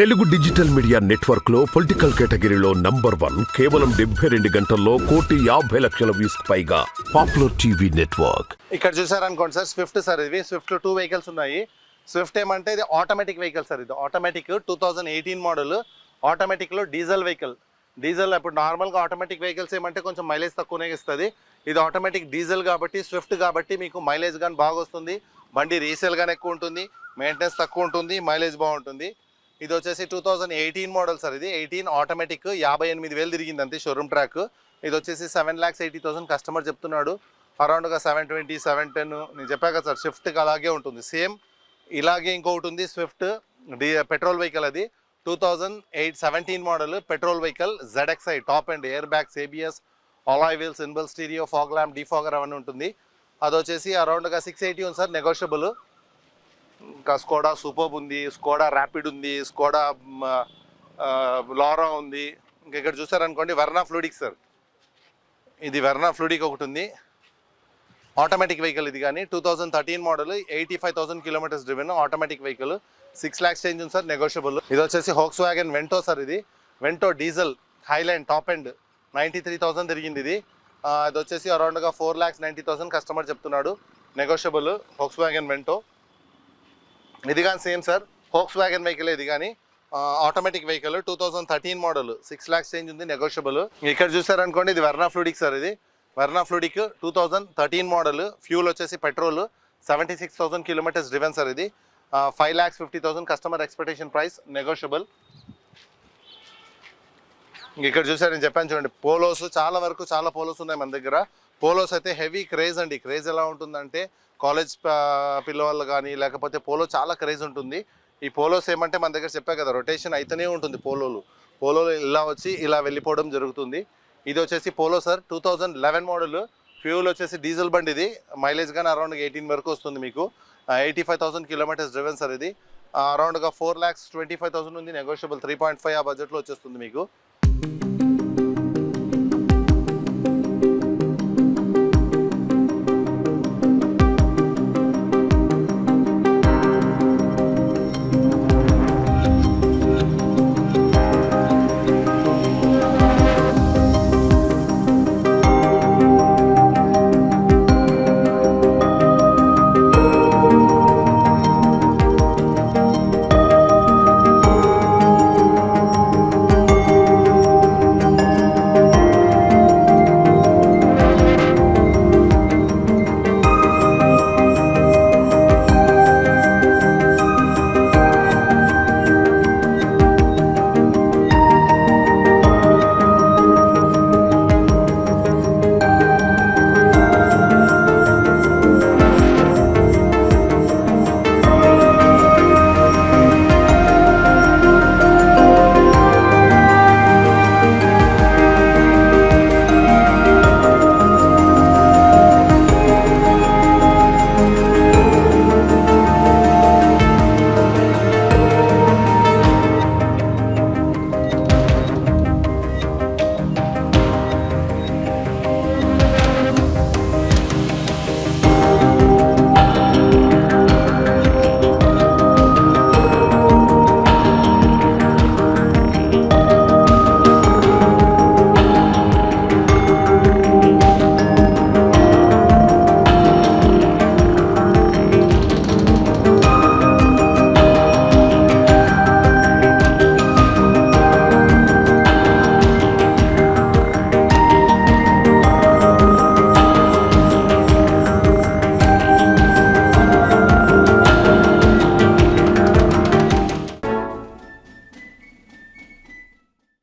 Telugu digital media network లో political కేటగిరీలో number 1 కేవలం 72 గంటల్లో 1,50,00,000 వ్యూస్ పైగా పాపులర్ టీవీ నెట్వర్క్. ఇక్కడ చూసారనుకోండి సార్, స్విఫ్ట్ సార్. ఇది స్విఫ్ట్ 2 వెహికల్స్ ఉన్నాయి. స్విఫ్ట్ ఏమంటే ఇది ఆటోమేటిక్ వెహికల్ సార్. ఇది ఆటోమేటిక్ 2018 మోడల్ ఆటోమేటిక్లో డీజిల్ వెహికల్. డీజిల్ ఇప్పుడు నార్మల్గా ఆటోమేటిక్ వెహికల్స్ ఏమంటే కొంచెం మైలేజ్ తక్కువనే ఇస్తుంది. ఇది ఆటోమేటిక్ డీజిల్ కాబట్టి, స్విఫ్ట్ కాబట్టి మీకు మైలేజ్ కానీ బాగా వస్తుంది. బండి రీసేల్ కానీ ఎక్కువ ఉంటుంది, మెయింటెనెన్స్ తక్కువ ఉంటుంది, మైలేజ్ బాగుంటుంది. ఇది వచ్చేసి 2018 మోడల్ సార్. ఇది 18 ఆటోమేటిక్ 58,000 తిరిగింది అంతే షోరూమ్ ట్రాక్. ఇది వచ్చేసి 7,80,000 కస్టమర్ చెప్తున్నాడు. అరౌండ్గా 720, 710 నేను చెప్పాక సార్. స్విఫ్ట్కి అలాగే ఉంటుంది సేమ్. ఇలాగే ఇంకొకటి ఉంది స్విఫ్ట్ పెట్రోల్ వెహికల్. అది 2017 model petrol vehicle ZXi top and air bags, ABS, alloy wheels, ఇన్బుల్ stereo, fog lamp, defogger అవన్నీ ఉంటుంది. అది వచ్చేసి అరౌండ్గా 680 ఉంది సార్, నెగోషియబుల్. ఇంకా స్కోడా సూపర్బ్ ఉంది, స్కోడా ర్యాపిడ్ ఉంది, స్కోడా లారా ఉంది. ఇంకా ఇక్కడ చూసారనుకోండి వెర్నా ఫ్లూడిక్ సార్. ఇది వెర్నా ఫ్లూడిక్ ఒకటి ఉంది, ఆటోమేటిక్ వెహికల్. ఇది కానీ 2013 model 85,000 kilometres driven automatic vehicle. 6 lakhs change ఉంది సార్, నెగోషియబుల్. ఇది వచ్చేసి వోక్స్వాగన్ వెంటో సార్. ఇది Vento diesel highline top end 93,000 తిరిగింది. ఇది ఇది వచ్చేసి అరౌండ్గా 4,90,000 కస్టమర్ చెప్తున్నాడు, నెగోషియబుల్. వోక్స్వాగన్ వెంటో ఇది కానీ సేమ్ సార్, వోక్స్వాగన్ వెహికల్. ఇది కానీ automatic vehicle 2013 model 6 lakhs change ఉంది, నెగోషియబుల్. ఇక్కడ చూసారనుకోండి ఇది వెర్నా ఫ్లూడిక్ సార్. ఇది వెర్నా ఫ్లూడిక్ 2013 మోడల్. ఫ్యూల్ వచ్చేసి పెట్రోల్, 76,000 కిలోమీటర్స్ డ్రివెన్ సార్. ఇది 5,50,000 కస్టమర్ ఎక్స్పెక్టేషన్ ప్రైస్, నెగోషియబుల్. ఇక్కడ చూసారు నేను చెప్పాను చూడండి, పోలోస్ చాలా వరకు చాలా పోలోస్ ఉన్నాయి మన దగ్గర. పోలోస్ అయితే హెవీ క్రేజ్ అండి. క్రేజ్ ఎలా ఉంటుందంటే కాలేజ్ పిల్లవాళ్ళు కానీ లేకపోతే పోలో చాలా క్రేజ్ ఉంటుంది. ఈ పోలోస్ ఏమంటే మన దగ్గర చెప్పా కదా, రొటేషన్ అయితేనే ఉంటుంది. పోలోలు ఇలా వచ్చి ఇలా వెళ్ళిపోవడం జరుగుతుంది. ఇది వచ్చేసి పోలో సార్ 2011 మోడల్. ఫ్యూల్ వచ్చేసి డీజిల్ బండి. ఇది మైలేజ్ కానీ అరౌండ్ 18 వరకు వస్తుంది మీకు. 85,000 కిలోమీటర్స్ డ్రివెన్ సార్. ఇది అరౌండ్గా 4,25,000 ఉంది, నెగోషియబుల్. 3.5 ఆ బడ్జెట్లో వచ్చేస్తుంది మీకు.